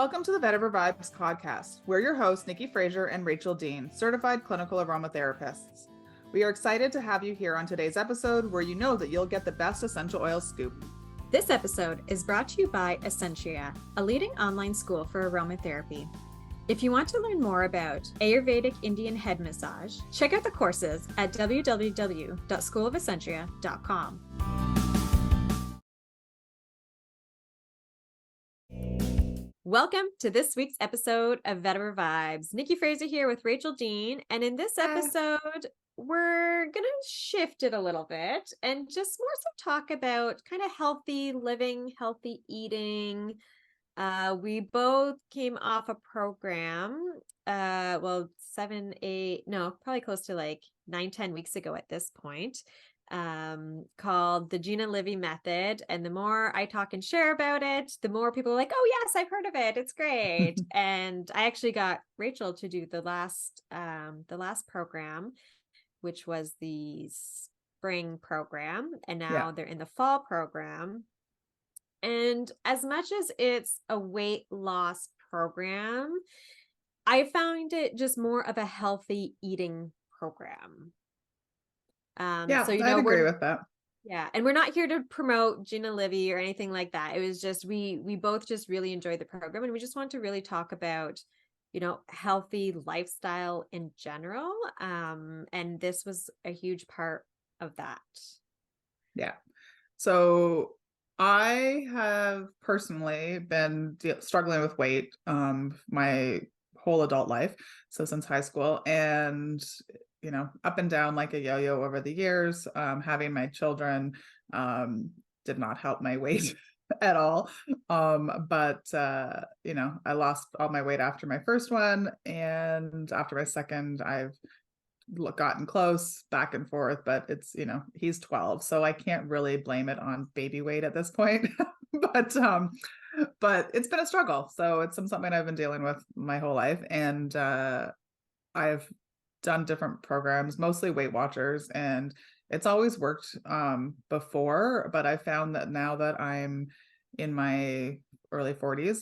Welcome to the Vetiver Vibes podcast. We're your hosts, Nikki Frazier and Rachael Dean, certified clinical aromatherapists. We are excited to have you here on today's episode where you know that you'll get the best essential oil scoop. This episode is brought to you by Essentria, a leading online school for aromatherapy. If you want to learn more about Ayurvedic Indian head massage, check out the courses at www.schoolofessentria.com. Welcome to this week's episode of Vetiver Vibes. Nikki Frazier here with Rachael Dean, and in this episode, we're going to shift it a little bit and just more so talk about kind of healthy living, healthy eating. We both came off a program, probably close to like 9-10 weeks ago at this point, called the Gina Livy method. And the more I talk and share about it, the more people are like, oh yes, I've heard of it. It's great. And I actually got Rachael to do the last program, which was the spring program. And now they're in the fall program. And as much as it's a weight loss program, I found it just more of a healthy eating program. I'd agree with that. Yeah. And we're not here to promote Gina Livy or anything like that. It was just, we both just really enjoyed the program, and we just want to really talk about, healthy lifestyle in general. And this was a huge part of that. Yeah. So I have personally been struggling with weight my whole adult life. So since high school, and up and down like a yo-yo over the years. Having my children did not help my weight at all. But I lost all my weight after my first one, and after my second, I've gotten close back and forth, but it's, he's 12, so I can't really blame it on baby weight at this point. but it's been a struggle. So it's something I've been dealing with my whole life. And I've done different programs, mostly Weight Watchers, and it's always worked before, but I found that now that I'm in my early 40s,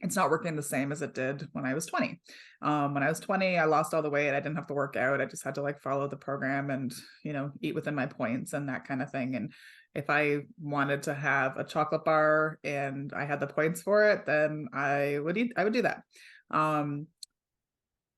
it's not working the same as it did when I was 20. When I was 20, I lost all the weight. I didn't have to work out. I just had to follow the program and, eat within my points and that kind of thing. And if I wanted to have a chocolate bar and I had the points for it, then I would do that.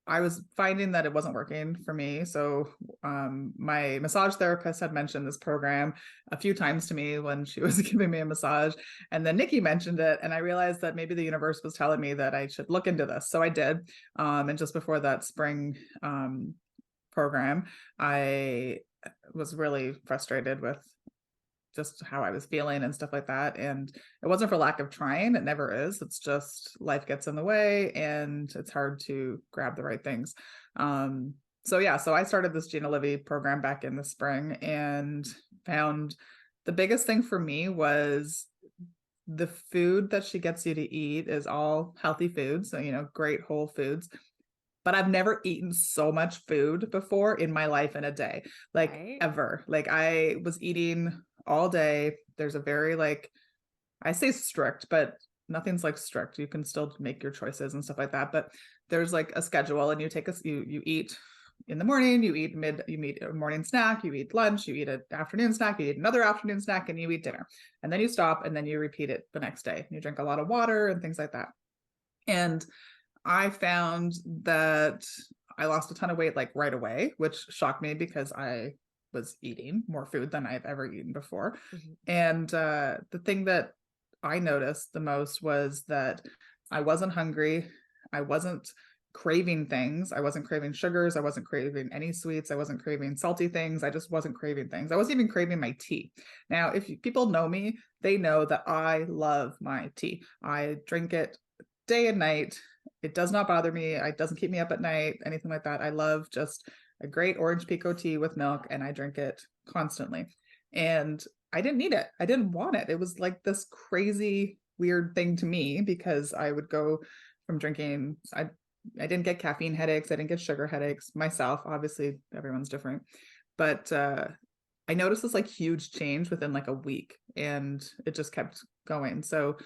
I was finding that it wasn't working for me. So my massage therapist had mentioned this program a few times to me when she was giving me a massage. And then Nikki mentioned it, and I realized that maybe the universe was telling me that I should look into this. So I did. And just before that spring program, I was really frustrated with just how I was feeling and stuff like that. And it wasn't for lack of trying. It never is. It's just life gets in the way and it's hard to grab the right things. So I started this Gina Livy program back in the spring and found the biggest thing for me was the food that she gets you to eat is all healthy foods. So, great whole foods. But I've never eaten so much food before in my life in a day, ever. I was eating all day. There's a very I say strict, but nothing's strict. You can still make your choices and stuff like that. But there's a schedule, and you eat in the morning, you eat a morning snack, you eat lunch, you eat an afternoon snack, you eat another afternoon snack, and you eat dinner. And then you stop, and then you repeat it the next day. You drink a lot of water and things like that. And I found that I lost a ton of weight right away, which shocked me because I was eating more food than I've ever eaten before. Mm-hmm. And the thing that I noticed the most was that I wasn't hungry. I wasn't craving things. I wasn't craving sugars. I wasn't craving any sweets. I wasn't craving salty things. I just wasn't craving things. I wasn't even craving my tea. Now, if people know me, they know that I love my tea. I drink it day and night. It does not bother me. It doesn't keep me up at night, anything like that. I love just a great orange pekoe tea with milk, and I drink it constantly. And I didn't need it. I didn't want it. It was this crazy, weird thing to me because I would go from drinking. I didn't get caffeine headaches. I didn't get sugar headaches myself. Obviously, everyone's different. But I noticed this huge change within a week, and it just kept going. So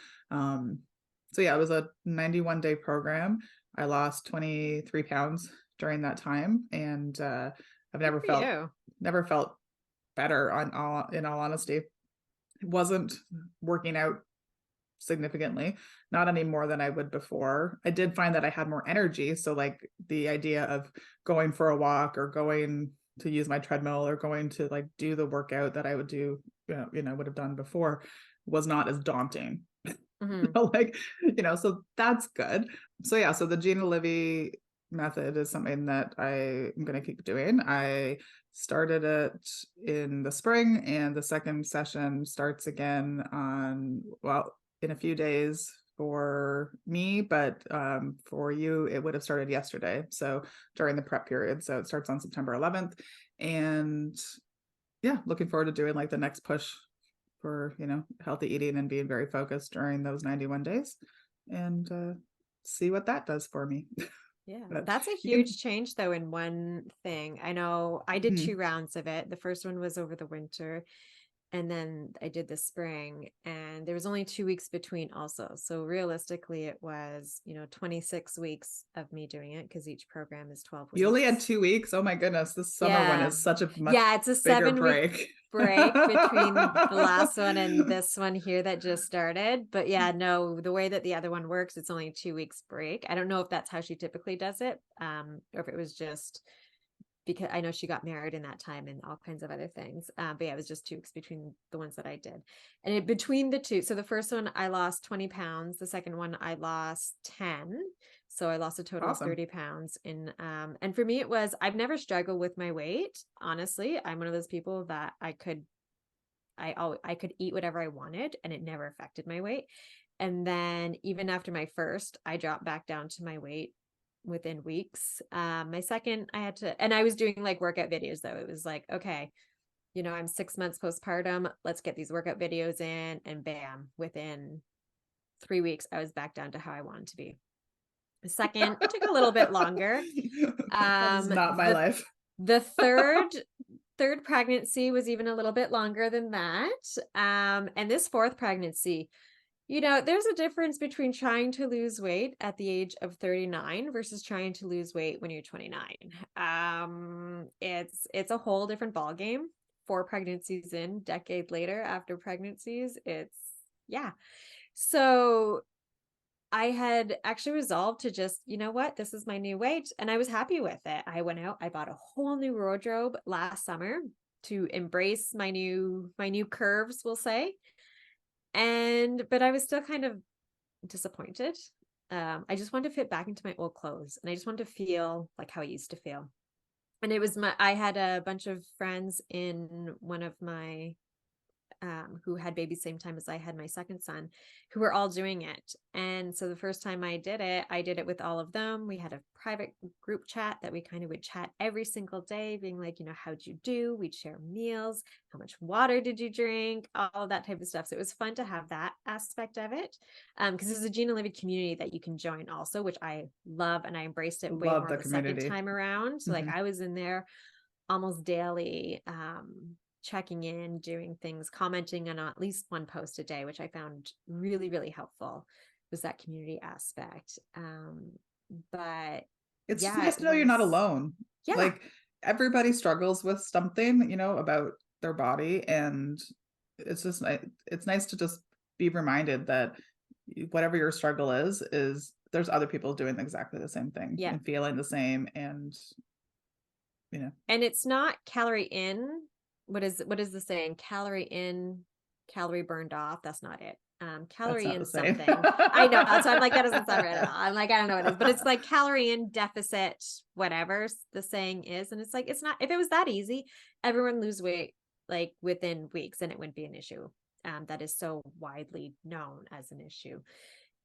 So yeah, it was a 91-day program. I lost 23 pounds during that time, and I've Good for you. never felt better in all honesty. It wasn't working out significantly, not any more than I would before. I did find that I had more energy. So like the idea of going for a walk or going to use my treadmill or going to like do the workout that I would do, would have done before was not as daunting. Mhm. Like, so that's good. So yeah, so the Gina Livy method is something that I am going to keep doing. I started it in the spring, and the second session starts again in a few days for me, but for you, it would have started yesterday. So during the prep period. So it starts on September 11th. And yeah, looking forward to doing like the next push for, healthy eating and being very focused during those 91 days and see what that does for me. Yeah, But that's a you can, huge change though in one thing. I know I did mhm. 2 rounds of it. The first one was over the winter, and then I did the spring, and there was only 2 weeks between also. So realistically, it was, 26 weeks of me doing it because each program is 12 You only had weeks. 2 weeks. Oh my goodness. This summer one Yeah. is such a much Yeah, it's a bigger 7 week break. break between the last one and this one here that just started. But yeah, no, the way that the other one works, it's only 2 weeks break. I don't know if that's how she typically does it, or if it was just because I know she got married in that time and all kinds of other things. But yeah, it was just 2 weeks between the ones that I did. And between the two, so the first one I lost 20 pounds. The second one I lost 10. So I lost a total of Awesome. 30 pounds in, and for me, I've never struggled with my weight. Honestly, I'm one of those people that I could eat whatever I wanted and it never affected my weight. And then even after my first, I dropped back down to my weight within weeks. My second, I had to, and I was doing like workout videos though. It was like, okay, I'm 6 months postpartum. Let's get these workout videos in, and bam, within 3 weeks, I was back down to how I wanted to be. The second took a little bit longer. That is not my The life. the third pregnancy was even a little bit longer than that. And this fourth pregnancy, there's a difference between trying to lose weight at the age of 39 versus trying to lose weight when you're 29. It's a whole different ballgame. 4 pregnancies in, decade later after pregnancies, yeah. So I had actually resolved to just, you know what, this is my new weight, and I was happy with it. I went out, I bought a whole new wardrobe last summer to embrace my new curves, we'll say. But I was still kind of disappointed. I just wanted to fit back into my old clothes, and I just wanted to feel like how I used to feel. And I had a bunch of friends in one of my who had babies same time as I had my second son, who were all doing it. And so the first time I did it with all of them. We had a private group chat that we kind of would chat every single day, being like, how'd you do? We'd share meals. How much water did you drink? All of that type of stuff. So it was fun to have that aspect of it. Because there's a Gina Livy community that you can join also, which I love. And I embraced it way Love more the the second community. time around. So like Mhm. I was in there almost daily, checking in, doing things, commenting on at least one post a day, which I found really, really helpful, was that community aspect. But It's just yeah, nice to know you're not alone. yeah, Like everybody struggles with something, about their body, and it's nice to just be reminded that whatever your struggle is there's other people doing exactly the same thing yeah. and feeling the same, and And it's not calorie in. What is the saying? Calorie in, calorie burned off. That's not it. that's Calorie not in the same. something. I know. So I'm like, that doesn't sound right at all. I'm like, I don't know what it is, but it's like calorie in deficit, whatever the saying is. And it's like, it's not, if it was that easy, everyone lose weight like within weeks and it wouldn't be an issue. That is so widely known as an issue.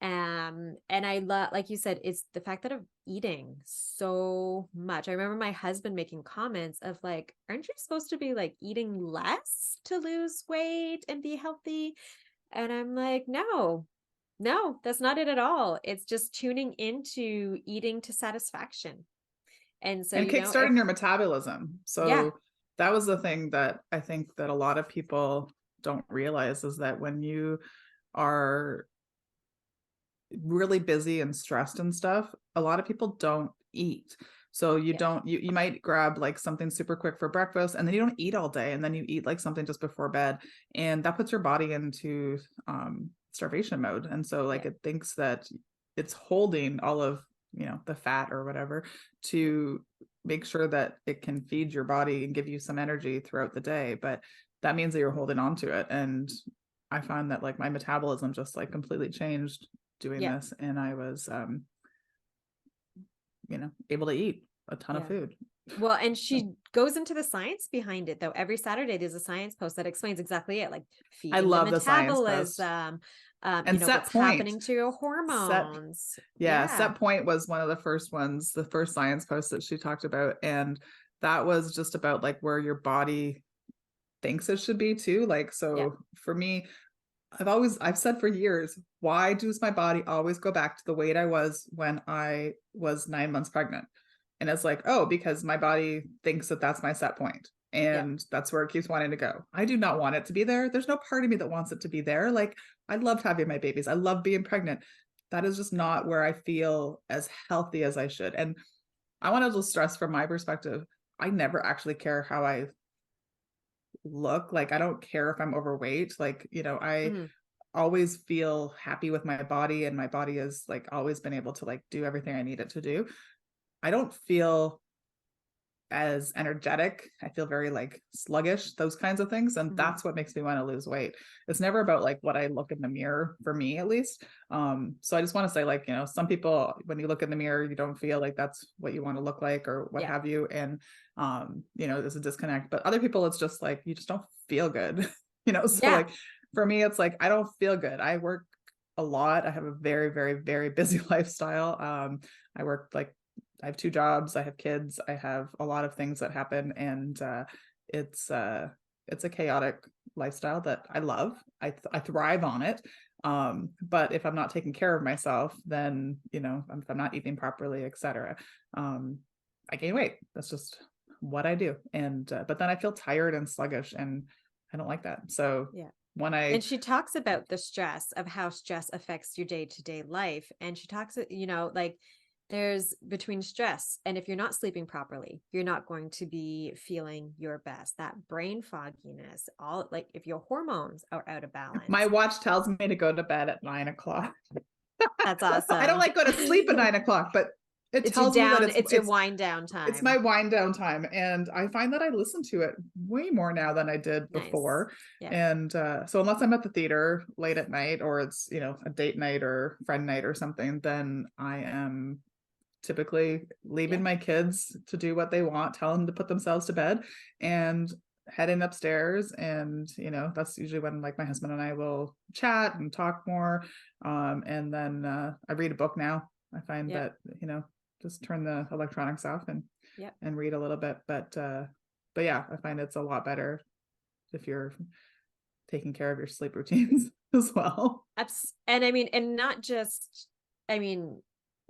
And I love, like you said, it's the fact that I'm eating so much. I remember my husband making comments of like, aren't you supposed to be like eating less to lose weight and be healthy? And I'm like, no, that's not it at all. It's just tuning into eating to satisfaction. And so, And if, kickstarting your metabolism. yeah, So that was the thing that I think that a lot of people don't realize, is that when you are really busy and stressed and stuff, a lot of people don't eat. So you Yeah. don't, you might grab like something super quick for breakfast, and then you don't eat all day, and then you eat like something just before bed, and that puts your body into starvation mode. And so like Yeah. it thinks that it's holding all of, the fat or whatever to make sure that it can feed your body and give you some energy throughout the day. But that means that you're holding on to it. And I find that like my metabolism just like completely changed doing Yeah. this, and I was able to eat a ton of Yeah. food. Well, and she goes into the science behind it, though. Every Saturday there's a science post that explains exactly it, like I feeding the love the science post. metabolism, And what's set point happening to your set hormones. yeah, Yeah. set point was one of the first ones, the first science post that she talked about, and that was just about like where your body thinks it should be too. Like, Yeah. so for me, I've said for years, why does my body always go back to the weight I was when I was 9 months pregnant? And it's like, oh, because my body thinks that that's my set point, Yeah. and that's where it keeps wanting to go. I do not want it to be there. There's no part of me that wants it to be there. Like, I loved having my babies. I love being pregnant. That is just not where I feel as healthy as I should. And I want to just stress from my perspective, I never actually care how I look. Like, I don't care if I'm overweight. Like, I Mhm. always feel happy with my body, and my body has like always been able to like do everything I need it to do. I don't feel as energetic. I feel very like sluggish, those kinds of things. And Mhm. that's what makes me want to lose weight. It's never about like what I look in the mirror, for me at least. So I just want to say, like, some people, when you look in the mirror, you don't feel like that's what you want to look like or what Yeah. have you. And, there's a disconnect. But other people, it's just like, you just don't feel good. So Yeah. like for me, it's like, I don't feel good. I work a lot. I have a very, very, very busy lifestyle. I work like I have two jobs, I have kids, I have a lot of things that happen, and it's uh it's a chaotic lifestyle that I love. I thrive on it. But if I'm not taking care of myself, then if I'm not eating properly, etc., I gain weight. That's just what I do. And but then I feel tired and sluggish, and I don't like that. So Yeah. when And I she talks about the stress of how stress affects your day-to-day life. And she talks, like there's between stress and if you're not sleeping properly, you're not going to be feeling your best. That brain fogginess, all like if your hormones are out of my balance. watch tells me to go to bed at 9 o'clock. That's I don't awesome. like go to sleep at 9 o'clock, but it It's your tells me that down, it's it's your it's wind down it's my time. wind down time. And I find that I listen to it way more now than I did Nice. before. Yeah. And so unless I'm at the theater late at night, or it's a date night or friend night or something, then I am typically leaving Yeah. my kids to do what they want, tell them to put themselves to bed, and heading upstairs. And that's usually when like my husband and I will chat and talk more. And then I read a book now. I find Yeah. that just turn the electronics off and Yeah. read a little bit. But yeah, I find it's a lot better if you're taking care of your sleep routines as well. And I mean, and not just, I mean,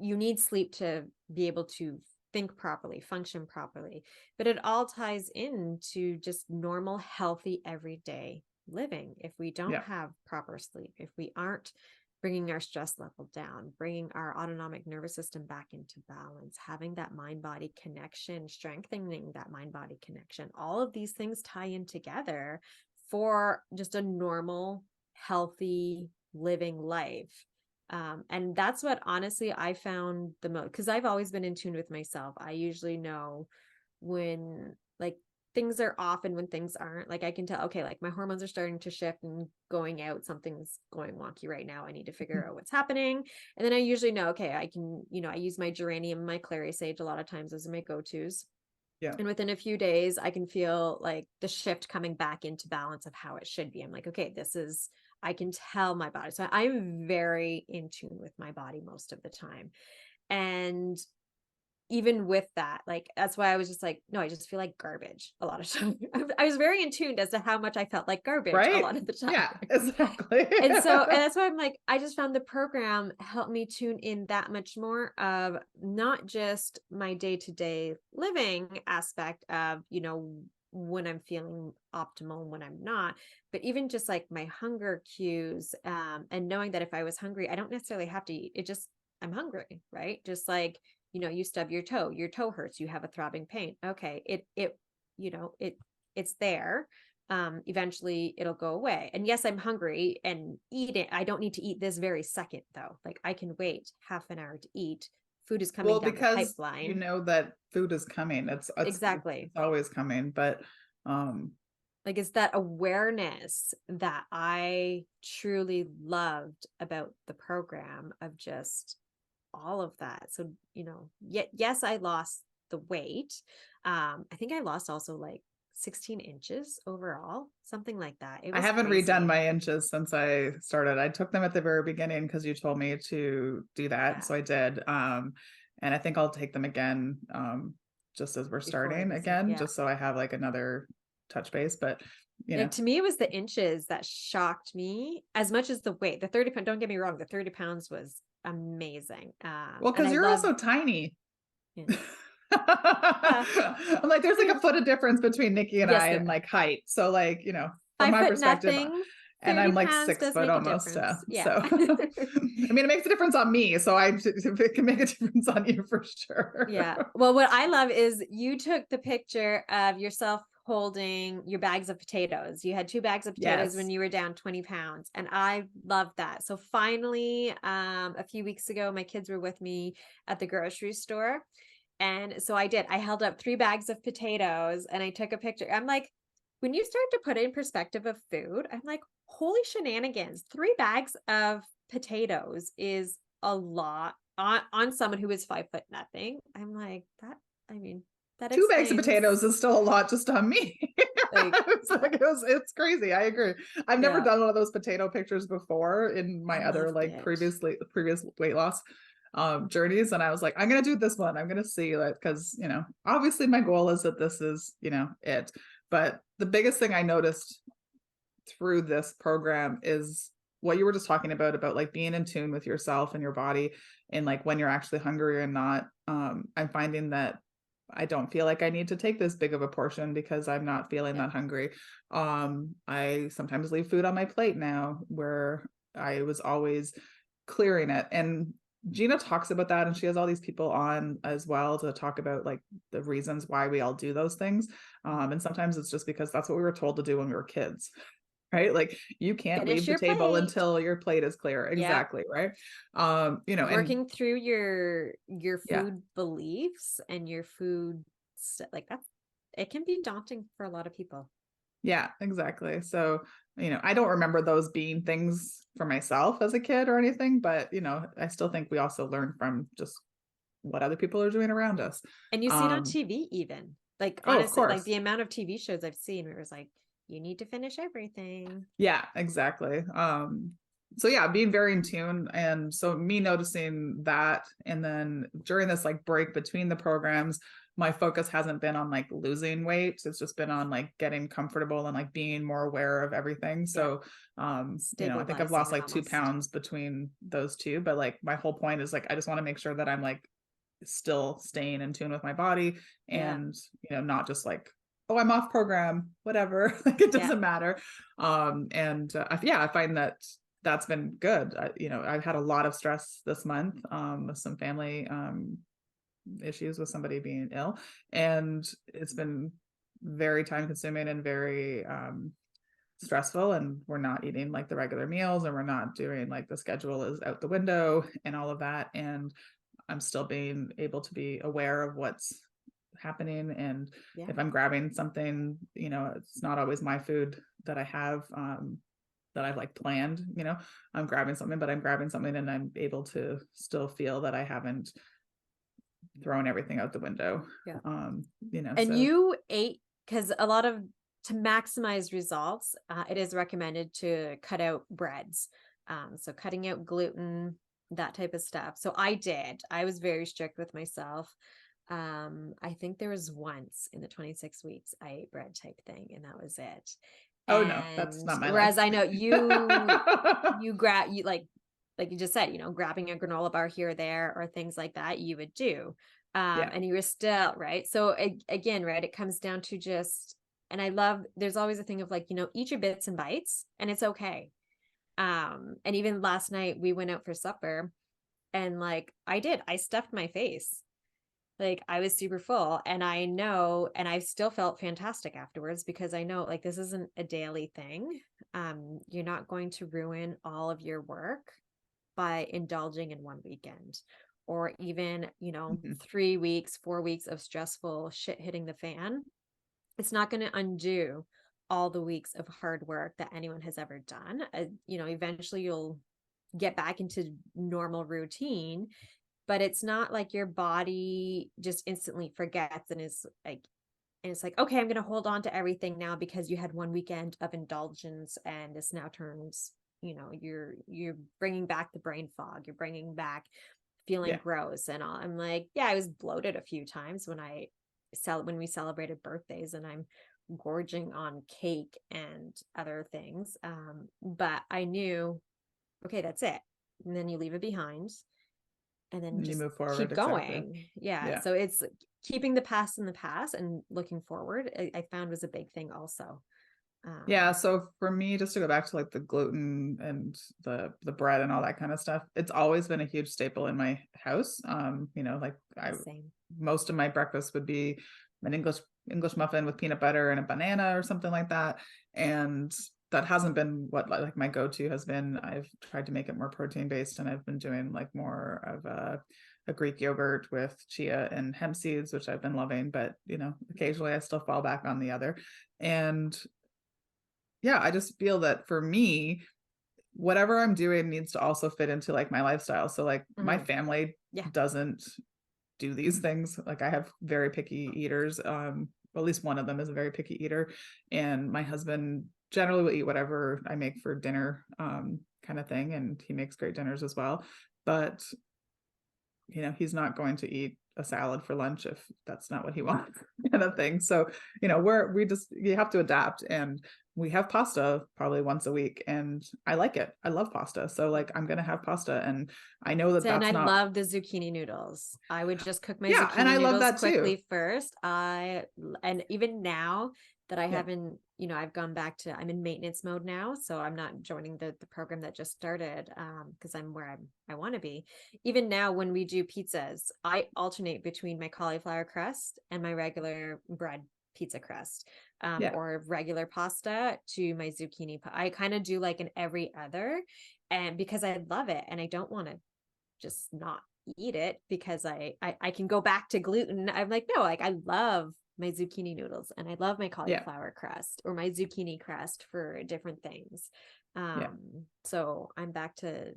you need sleep to be able to think properly, function properly, but it all ties into just normal, healthy, everyday living. If we don't Yeah. have proper sleep, if we aren't bringing our stress level down, bringing our autonomic nervous system back into balance, having that mind body connection, strengthening that mind body connection, all of these things tie in together for just a normal, healthy living life. And that's what honestly I found the most, because I've always been in tune with myself. I usually know when like things are off and when things aren't. Like I can tell, okay, like my hormones are starting to shift and going out, something's going wonky right now, I need to figure out what's happening. And then I usually know, okay, I can, I use my geranium, my clary sage a lot of times as my go-tos. Yeah. And within a few days, I can feel like the shift coming back into balance of how it should be. I'm like, okay, I can tell my body. So I'm very in tune with my body most of the time. And even with that, like, that's why I was just like, no, I just feel like garbage a lot of times. I was very in tune as to how much I felt like garbage a Right. lot of the time. Yeah, exactly. And that's why I'm like, I just found the program helped me tune in that much more of not just my day-to-day living aspect of, when I'm feeling optimal and when I'm not. But even just like my hunger cues, and knowing that if I was hungry, I don't necessarily have to eat. It just, I'm hungry, right? Just like, you stub your toe hurts, you have a throbbing pain. Okay. It's there. Eventually it'll go away. And yes, I'm hungry and eat it. I don't need to eat this very second though. Like I can wait half an hour to eat. Food is coming Well, down the because you pipeline. know that food is coming. Exactly. It's always coming. But Like it's that awareness that I truly loved about the program of just all of that. So, yes, I lost the weight. I think I lost also like 16 inches overall, something like that. It I was haven't redone crazy. my inches since I started. I took them at the very beginning because you told me to do that. Yeah. So I did. And I think I'll take them again, just as we're Before starting this, again, yeah. just so I have like another touch base. But To me, it was the inches that shocked me as much as the weight. The 30 pounds, don't get me wrong, the 30 pounds was amazing. well, And because I you're love, also tiny. yeah. Uh, I'm like, there's like a foot of difference between Nikki and yes, I there in are. like height. So like, from Five my foot perspective, nothing, and 30 I'm like pounds six does foot make a almost. difference. Yeah. So I mean, it makes a difference on me. So it can make a difference on you for Yeah. sure. Well, what I love is you took the picture of yourself holding your bags of potatoes. You had 2 bags of potatoes when Yes. you were down 20 pounds. And I love that. So finally, a few weeks ago, my kids were with me at the grocery store. And so I did. I held up 3 bags of potatoes and I took a picture. I'm like, when you start to put it in perspective of food, I'm like, holy shenanigans. 3 bags of potatoes is a lot on someone who is 5 foot nothing. I'm like, I mean, that 2 bags of explains potatoes is still a lot just on me. like, It's crazy. I agree. I've never yeah, done one of those potato pictures before in I my other loved like it. previous weight loss journeys. And I was like, I'm gonna do this one. I'm gonna see like because obviously my goal is that this is, it. But the biggest thing I noticed through this program is what you were just talking about like being in tune with yourself and your body and like when you're actually hungry and not. I'm finding that I don't feel like I need to take this big of a portion because I'm not feeling Yeah. that hungry. I sometimes leave food on my plate now where I was always clearing it. And Gina talks about that, and she has all these people on as well to talk about like the reasons why we all do those things. And sometimes it's just because that's what we were told to do when we were kids, right? Like you can't Finish leave the your table plate. until your plate is clear. Yeah. Exactly, right? And Working through your yeah, food beliefs and your food like that, it can be daunting for a lot of people. yeah, exactly. So, I don't remember those being things for myself as a kid or anything, but I still think we also learn from just what other people are doing around us. And you see it on Um, TV even. Like oh, of honestly, like course. the amount of TV shows I've seen where it was like, you need to finish everything. Yeah, exactly. So yeah, being very in tune. And so me noticing that, and then during this like break between the programs, my focus hasn't been on like losing weight. It's just been on like getting comfortable and like being more aware of everything. Yeah. So I think I've lost Stabilizing like two almost. pounds between those two, but like my whole point is like I just want to make sure that I'm like still staying in tune with my body Yeah. and not just like, oh, I'm off program, whatever. Like it Yeah. doesn't matter. I find that that's been good. I've had a lot of stress this month, with some family issues with somebody being ill, and it's been very time consuming and very stressful, and we're not eating like the regular meals, and we're not doing like the schedule is out the window and all of that. And I'm still being able to be aware of what's happening. And Yeah. if I'm grabbing something, it's not always my food that I have, that I've like planned, I'm grabbing something, but I'm grabbing something and I'm able to still feel that I haven't thrown everything out the window. Yeah. And So you ate, because a lot of, to maximize results, it is recommended to cut out breads. So cutting out gluten, that type of stuff. So I was very strict with myself. I think there was once in the 26 weeks I ate bread type thing, and that was it. oh no, that's And not my life. whereas I know you grab, you like you just said, grabbing a granola bar here or there or things like that, you would do. Yeah. And you were still right. So again, right, it comes down to just And I love, there's always a thing of like, eat your bits and bites, and it's okay. And even last night we went out for supper, and like I stuffed my face. Like I was super full, and I know, and I still felt fantastic afterwards, because I know like this isn't a daily thing. You're not going to ruin all of your work by indulging in one weekend, or even, 3 weeks, 4 weeks of stressful shit hitting the fan. It's not going to undo all the weeks of hard work that anyone has ever done. Eventually you'll get back into normal routine, but it's not like your body just instantly forgets and is like, and it's like, okay, I'm going to hold on to everything now because you had one weekend of indulgence, and this now turns, you're bringing back the brain fog. You're bringing back feeling gross and all. I'm like, yeah, I was bloated a few times when we celebrated birthdays, and I'm gorging on cake and other things. But I knew, okay, that's it. And then you leave it behind, and then you just move forward. keep Exactly. going. Yeah. So it's keeping the past in the past and looking forward, I found was a big thing also. Yeah. So for me, just to go back to like the gluten and the bread and all that kind of stuff, it's always been a huge staple in my house. Like Same. most of my breakfast would be an English muffin with peanut butter and a banana or something like that. And that hasn't been what like my go-to has been. I've tried to make it more protein based, and I've been doing like more of a Greek yogurt with chia and hemp seeds, which I've been loving. But occasionally I still fall back on the other. And yeah, I just feel that for me, whatever I'm doing needs to also fit into like my lifestyle. So like my family doesn't do these things. Like I have very picky eaters. At least one of them is a very picky eater, and my husband generally will eat whatever I make for dinner, kind of thing. And he makes great dinners as well. But he's not going to eat a salad for lunch if that's not what he wants, kind of thing. So, you have to adapt, and we have pasta probably once a week, and I like it. I love pasta. So like, I'm going to have pasta, and I know that And that's I not. love the zucchini noodles. I would just cook my Yeah. And zucchini I love noodles that quickly too. And even now that I haven't, I've gone back to, I'm in maintenance mode now. So I'm not joining the program that just started, because I'm where I want to be. Even now, when we do pizzas, I alternate between my cauliflower crust and my regular bread pizza crust, or regular pasta to my zucchini. I kind of do like an every other, and because I love it, and I don't want to just not eat it because I can go back to gluten. I'm like, no, like I love my zucchini noodles, and I love my cauliflower crust or my zucchini crust for different things. So I'm back to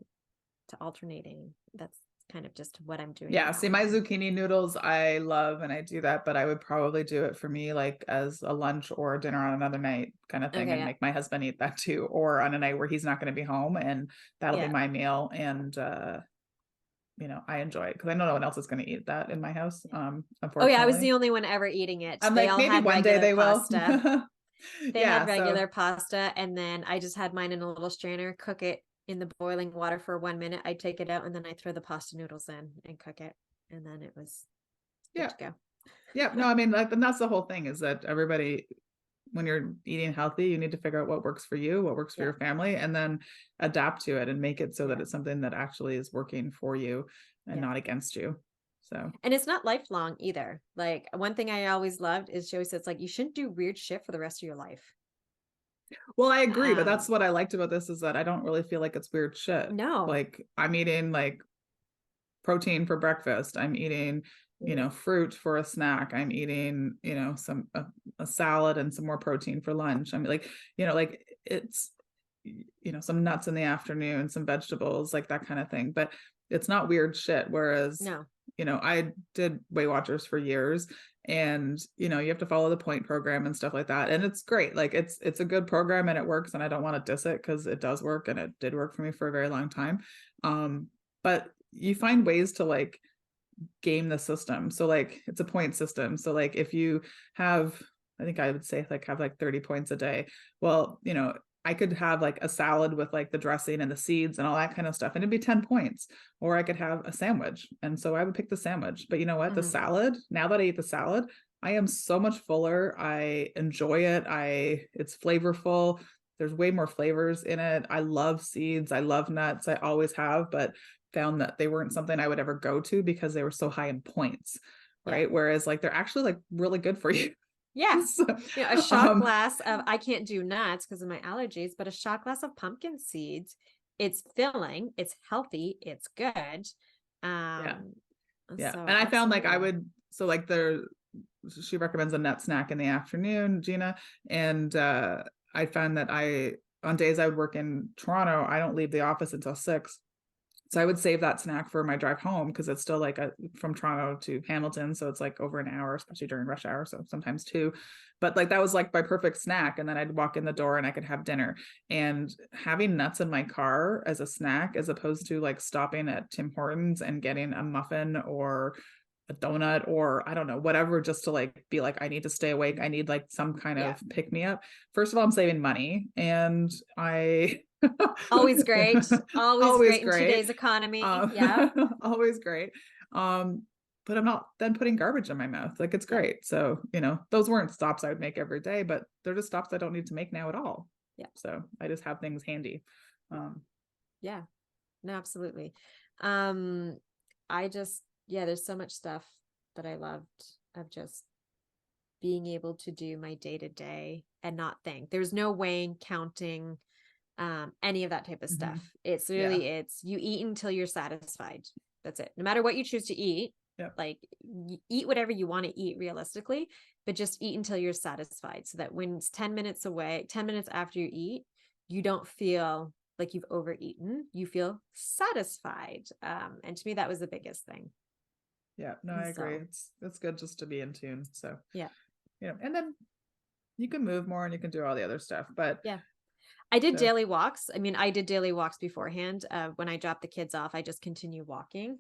alternating. That's kind of just what I'm doing now. See, my zucchini noodles I love, and I do that, but I would probably do it for me like as a lunch or dinner on another night kind of thing, and make my husband eat that too, or on a night where he's not going to be home, and that'll be my meal. And I enjoy it because I know no one else is going to eat that in my house. Unfortunately. Oh yeah, I was the only one ever eating it. I'm They like, all maybe had one day regular they pasta. will. They had regular pasta, and then I just had mine in a little strainer, cook it in the boiling water for 1 minute. I take it out, and then I throw the pasta noodles in and cook it, and then it was good to go. No, I mean, like, and that's the whole thing, is that everybody, when you're eating healthy, you need to figure out what works for you, what works for your family, and then adapt to it and make it so that it's something that actually is working for you and not against you. So, and it's not lifelong either. Like, one thing I always loved is she always says, like, you shouldn't do weird shit for the rest of your life. Well, I agree, but that's what I liked about this, is that I don't really feel like it's weird shit. No, like I'm eating like protein for breakfast. I'm eating, fruit for a snack. I'm eating, some a salad and some more protein for lunch. I'm like, like it's, some nuts in the afternoon, some vegetables, like that kind of thing. But it's not weird shit. Whereas, I did Weight Watchers for years, and you have to follow the point program and stuff like that, and it's great. Like it's a good program, and it works, and I don't want to diss it because it does work, and it did work for me for a very long time. But you find ways to like game the system. So like it's a point system. So like if you have, I think I would say like have like 30 points a day. Well, I could have like a salad with like the dressing and the seeds and all that kind of stuff, and it'd be 10 points. Or I could have a sandwich. And so I would pick the sandwich. But you know what? The salad, now that I eat the salad, I am so much fuller. I enjoy it. It's flavorful. There's way more flavors in it. I love seeds. I love nuts. I always have, but found that they weren't something I would ever go to because they were so high in points. Yeah. Right. Whereas like they're actually like really good for you. Yeah. So, A shot glass of, I can't do nuts because of my allergies, but a shot glass of pumpkin seeds, it's filling, it's healthy, it's good. yeah. Um, Yeah. so And I found like I absolutely. would, so like she recommends a nut snack in the afternoon, Gina. And I found that on days I would work in Toronto, I don't leave the office until 6. So I would save that snack for my drive home because it's still like from Toronto to Hamilton. So it's like over an hour, especially during rush hour. So sometimes 2. But like that was like my perfect snack. And then I'd walk in the door and I could have dinner. And having nuts in my car as a snack, as opposed to like stopping at Tim Hortons and getting a muffin or a donut or I don't know, whatever, just to like be like, I need to stay awake. I need like some kind Yeah. of pick me up. First of all, I'm saving money and I Always great. Always always great in great. today's economy. Yeah. Always great. But I'm not then putting garbage in my mouth. Like it's Yeah. great. So, those weren't stops I would make every day, but they're just stops I don't need to make now at all. Yeah. So I just have things handy. Yeah. No, absolutely. There's so much stuff that I loved of just being able to do my day to day and not think. There's no weighing, counting, any of that type of Mhm. stuff. It's Yeah. really, it's you eat until you're satisfied. That's it. No matter what you choose to eat, Yeah. like you eat whatever you want to eat realistically, but just eat until you're satisfied so that when it's 10 minutes away, 10 minutes after you eat, you don't feel like you've overeaten. You feel satisfied. And to me, that was the biggest thing. Yeah. No, And I agree. so, It's good just to be in tune. So, yeah. and then you can move more and you can do all the other stuff. But Yeah. I did the, daily walks. I mean, I did daily walks beforehand. When I dropped the kids off, I just continue walking.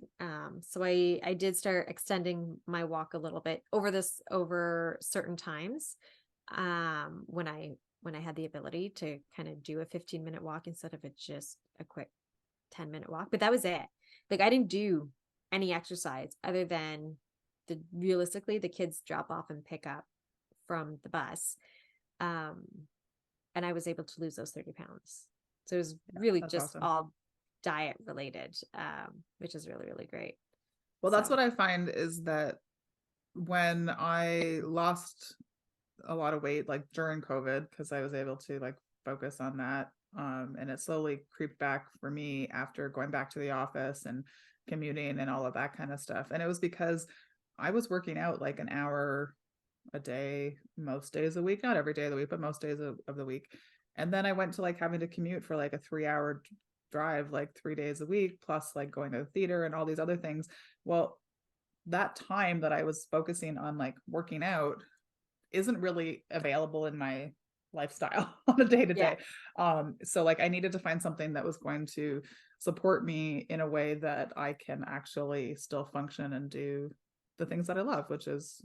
So I did start extending my walk a little bit over certain times. When I had the ability to kind of do a 15-minute walk instead of just a quick 10-minute walk. But that was it. Like I didn't do any exercise other than realistically the kids drop off and pick up from the bus. Um, and I was able to lose those 30 pounds. So it was really that's just awesome. all diet related, which is really, really great. Well, that's So what I find is that when I lost a lot of weight, like during COVID, because I was able to like focus on that. And it slowly creeped back for me after going back to the office and commuting and all of that kind of stuff. And it was because I was working out like an hour a day, most days a week, not every day of the week, but most days of the week. And then I went to like having to commute for like a 3-hour drive, like 3 days a week, plus like going to the theater and all these other things. Well, that time that I was focusing on like working out isn't really available in my lifestyle on a day to yeah, day. So like I needed to find something that was going to support me in a way that I can actually still function and do the things that I love, which is,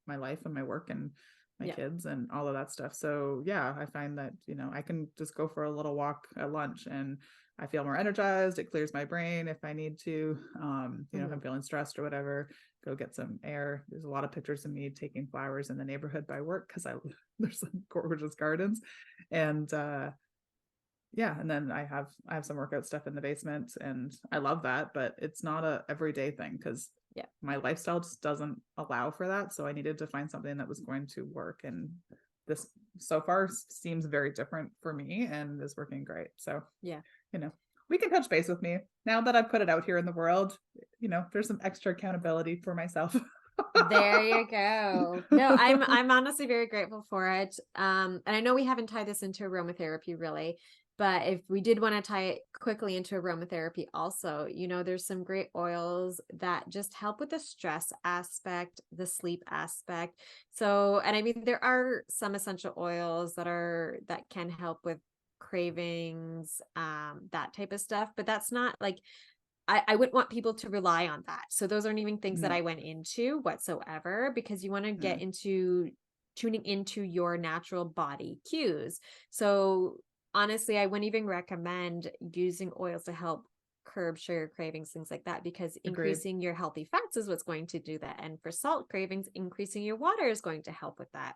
my life and my work and my yeah, kids and all of that stuff. So yeah, I find that, I can just go for a little walk at lunch and I feel more energized. It clears my brain if I need to. If I'm feeling stressed or whatever, go get some air. There's a lot of pictures of me taking flowers in the neighborhood by work because there's some gorgeous gardens. And yeah, and then I have some workout stuff in the basement and I love that, but it's not a everyday thing because yeah, my lifestyle just doesn't allow for that. So I needed to find something that was going to work. And this so far seems very different for me and is working great. So, yeah. we can touch base with me now that I've put it out here in the world. There's some extra accountability for myself. There you go. No, I'm honestly very grateful for it. And I know we haven't tied this into aromatherapy really, but if we did want to tie it quickly into aromatherapy also, there's some great oils that just help with the stress aspect, the sleep aspect. So, and I mean, there are some essential oils that can help with cravings, that type of stuff, but that's not like I wouldn't want people to rely on that. So those aren't even things that No. I went into whatsoever because you want to get into tuning into your natural body cues. So honestly, I wouldn't even recommend using oils to help curb sugar cravings, things like that, because Agreed. increasing your healthy fats is what's going to do that. And for salt cravings, increasing your water is going to help with that.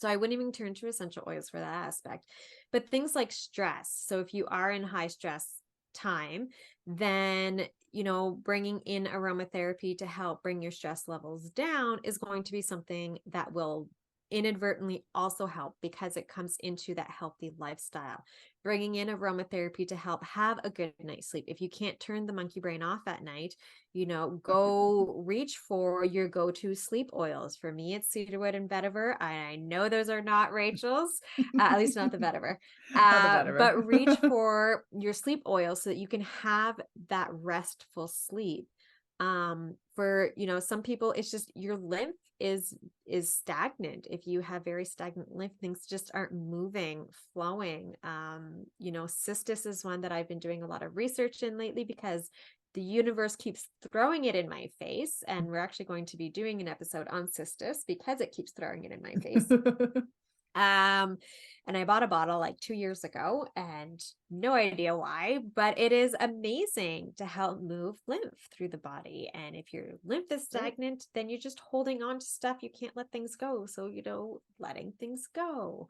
So I wouldn't even turn to essential oils for that aspect. But things like stress. So if you are in high stress time, then, bringing in aromatherapy to help bring your stress levels down is going to be something that will inadvertently also help, because it comes into that healthy lifestyle. Bringing in aromatherapy to help have a good night's sleep. If you can't turn the monkey brain off at night, go reach for your go-to sleep oils. For me, it's cedarwood and vetiver. I know those are not Rachel's, at least not the vetiver. But reach for your sleep oil so that you can have that restful sleep. For some people, it's just your lymph is stagnant. If you have very stagnant lymph, things just aren't moving, flowing. Cystis is one that I've been doing a lot of research in lately, because the universe keeps throwing it in my face, and we're actually going to be doing an episode on cystis because it keeps throwing it in my face. And I bought a bottle like 2 years ago, and no idea why, but it is amazing to help move lymph through the body. And if your lymph is stagnant, then you're just holding on to stuff. You can't let things go. So, letting things go.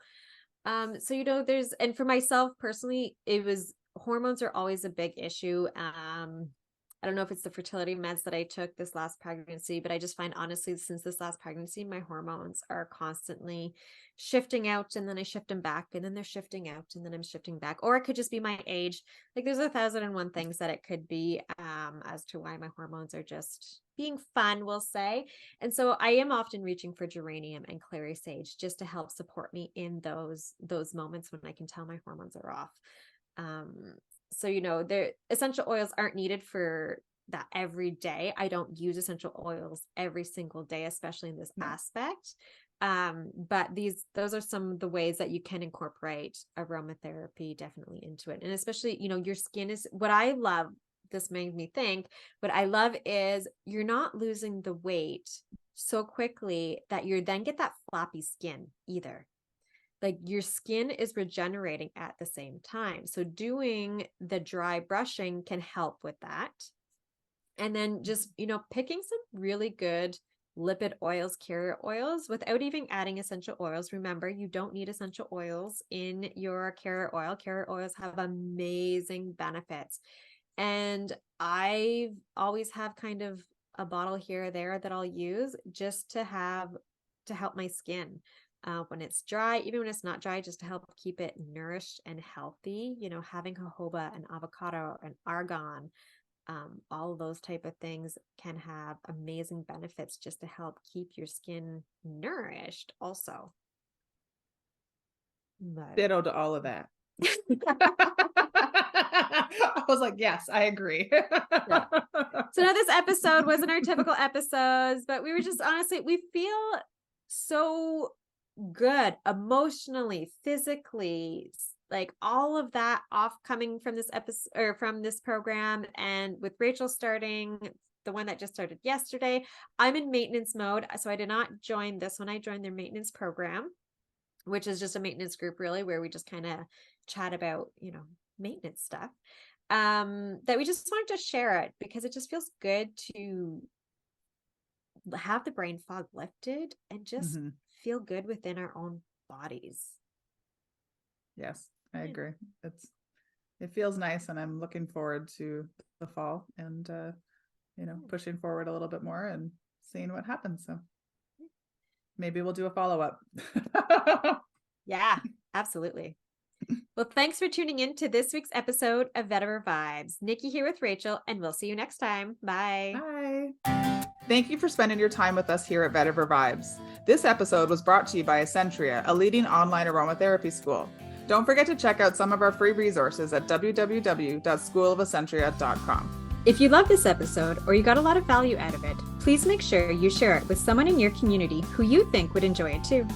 There's, and for myself personally, hormones are always a big issue. I don't know if it's the fertility meds that I took this last pregnancy, but I just find, honestly, since this last pregnancy, my hormones are constantly shifting out, and then I shift them back, and then they're shifting out, and then I'm shifting back. Or it could just be my age. Like, there's 1,001 things that it could be, as to why my hormones are just being fun, we'll say. And so I am often reaching for geranium and clary sage just to help support me in those moments when I can tell my hormones are off. So, their essential oils aren't needed for that every day. I don't use essential oils every single day, especially in this aspect. But those are some of the ways that you can incorporate aromatherapy definitely into it. And especially, your skin is what I love. This made me think, what I love is you're not losing the weight so quickly that you then get that floppy skin either. Like, your skin is regenerating at the same time. So doing the dry brushing can help with that. And then just, picking some really good lipid oils, carrier oils, without even adding essential oils. Remember, you don't need essential oils in your carrier oil. Carrier oils have amazing benefits. And I always have kind of a bottle here or there that I'll use just to help my skin. When it's dry, even when it's not dry, just to help keep it nourished and healthy. Having jojoba and avocado and argan, all of those type of things can have amazing benefits just to help keep your skin nourished also. Ditto to all of that. I was like, yes, I agree. Yeah. So now this episode wasn't our typical episodes, but we were just, honestly, we feel so good emotionally, physically, like all of that off coming from this episode or from this program. And with Rachel starting the one that just started yesterday, I'm in maintenance mode. So I did not join this one. I joined their maintenance program, which is just a maintenance group really, where we just kind of chat about, maintenance stuff. That we just wanted to share it because it just feels good to have the brain fog lifted and just feel good within our own bodies. Yes, I agree. It feels nice, and I'm looking forward to the fall and pushing forward a little bit more and seeing what happens. So maybe we'll do a follow-up. Yeah, absolutely. Well, thanks for tuning in to this week's episode of Vetiver Vibes. Nikki here with Rachel, and we'll see you next time. Bye. Bye. Thank you for spending your time with us here at Vetiver Vibes. This episode was brought to you by Essentria, a leading online aromatherapy school. Don't forget to check out some of our free resources at www.schoolofessentria.com. If you love this episode or you got a lot of value out of it, please make sure you share it with someone in your community who you think would enjoy it too.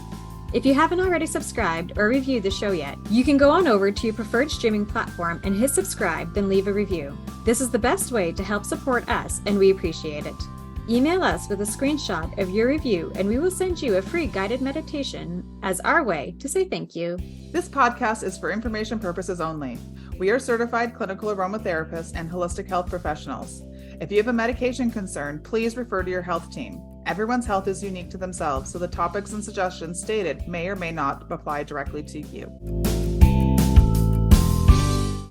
If you haven't already subscribed or reviewed the show yet, you can go on over to your preferred streaming platform and hit subscribe, then leave a review. This is the best way to help support us, and we appreciate it. Email us with a screenshot of your review, and we will send you a free guided meditation as our way to say thank you. This podcast is for information purposes only. We are certified clinical aromatherapists and holistic health professionals. If you have a medication concern, please refer to your health team. Everyone's health is unique to themselves, so the topics and suggestions stated may or may not apply directly to you.